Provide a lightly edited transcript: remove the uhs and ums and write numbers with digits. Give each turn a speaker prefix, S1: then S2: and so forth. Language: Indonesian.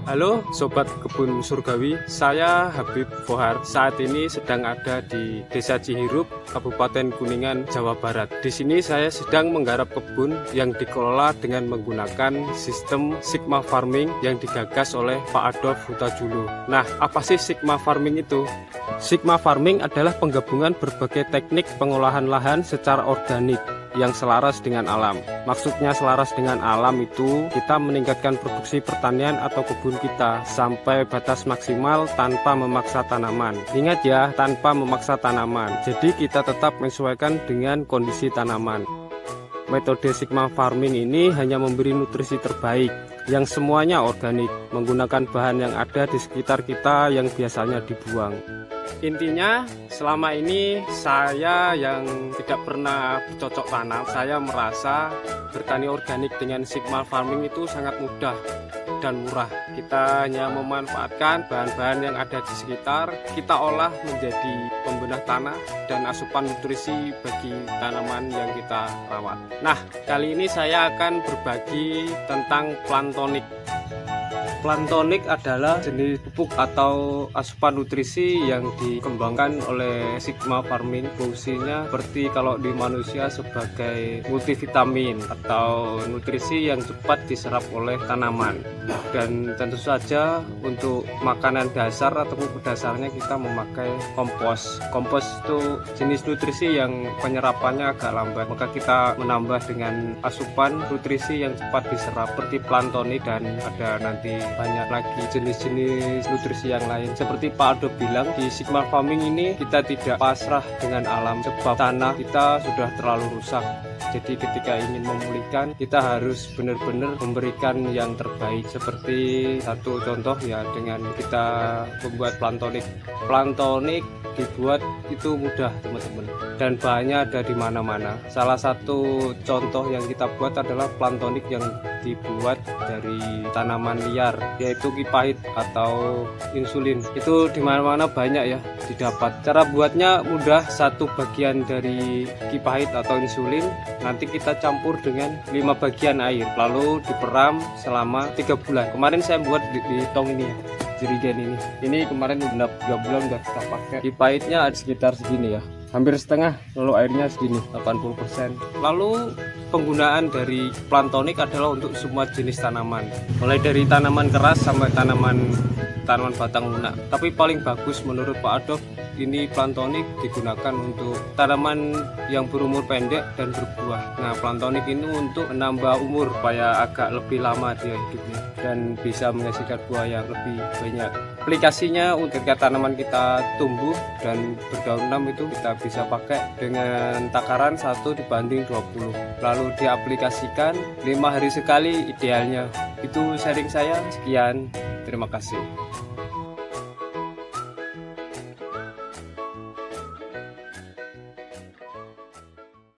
S1: Halo Sobat Kebun Surgawi, saya Habib Fohar. Saat ini sedang ada di Desa Cihirup, Kabupaten Kuningan, Jawa Barat. Di sini saya sedang menggarap kebun yang dikelola dengan menggunakan sistem Sigma Farming yang digagas oleh Pak Adolf Hutajulu. Nah, apa sih Sigma Farming itu? Sigma Farming adalah penggabungan berbagai teknik pengolahan lahan secara organik yang selaras dengan alam. Maksudnya selaras dengan alam itu kita meningkatkan produksi pertanian atau kebun kita sampai batas maksimal tanpa memaksa tanaman. Ingat ya, tanpa memaksa tanaman. Jadi kita tetap menyesuaikan dengan kondisi tanaman. Metode Sigma Farming ini hanya memberi nutrisi terbaik yang semuanya organik, menggunakan bahan yang ada di sekitar kita yang biasanya dibuang. Intinya selama ini saya yang tidak pernah bercocok tanam, saya merasa bertani organik dengan Sigma Farming itu sangat mudah dan murah. Kita hanya memanfaatkan bahan-bahan yang ada di sekitar, kita olah menjadi pembenah tanah dan asupan nutrisi bagi tanaman yang kita rawat. Nah, kali ini saya akan berbagi tentang plantonik. Plantonik adalah jenis pupuk atau asupan nutrisi yang dikembangkan oleh Sigma Farming. Fungsinya seperti kalau di manusia sebagai multivitamin atau nutrisi yang cepat diserap oleh tanaman. Dan tentu saja untuk makanan dasar atau pupuk dasarnya kita memakai kompos. Kompos itu jenis nutrisi yang penyerapannya agak lambat, maka kita menambah dengan asupan nutrisi yang cepat diserap seperti plantonik, dan ada nanti banyak lagi jenis-jenis nutrisi yang lain. Seperti Pak Aldo bilang, di Sigma Farming ini kita tidak pasrah dengan alam sebab tanah kita sudah terlalu rusak. Jadi ketika ingin memulihkan, kita harus benar-benar memberikan yang terbaik. Seperti satu contoh ya, dengan kita membuat plantonik. Plantonik dibuat itu mudah teman-teman, dan bahannya ada di mana-mana. Salah satu contoh yang kita buat adalah plantonik yang dibuat dari tanaman liar, yaitu kipahit atau insulin. Itu di mana-mana banyak ya didapat. Cara buatnya mudah, satu bagian dari kipahit atau insulin nanti kita campur dengan 5 bagian air, lalu diperam selama 3 bulan. Kemarin saya buat di tong ini ya, jerigen ini kemarin udah 3 bulan udah kita pakai. Kipahitnya ada sekitar segini ya, hampir setengah, lalu airnya segini 80%. Lalu penggunaan dari plantonik adalah untuk semua jenis tanaman, mulai dari tanaman keras sampai tanaman batang lunak. Tapi paling bagus menurut Pak Adolf ini plantonik digunakan untuk tanaman yang berumur pendek dan berbuah. Nah, plantonik ini untuk menambah umur supaya agak lebih lama dia hidupnya dan bisa menghasilkan buah yang lebih banyak. Aplikasinya untuk ketika tanaman kita tumbuh dan berdaun 6 itu kita bisa pakai dengan takaran 1:20. Lalu diaplikasikan 5 hari sekali idealnya. Itu sharing saya, sekian, terima kasih.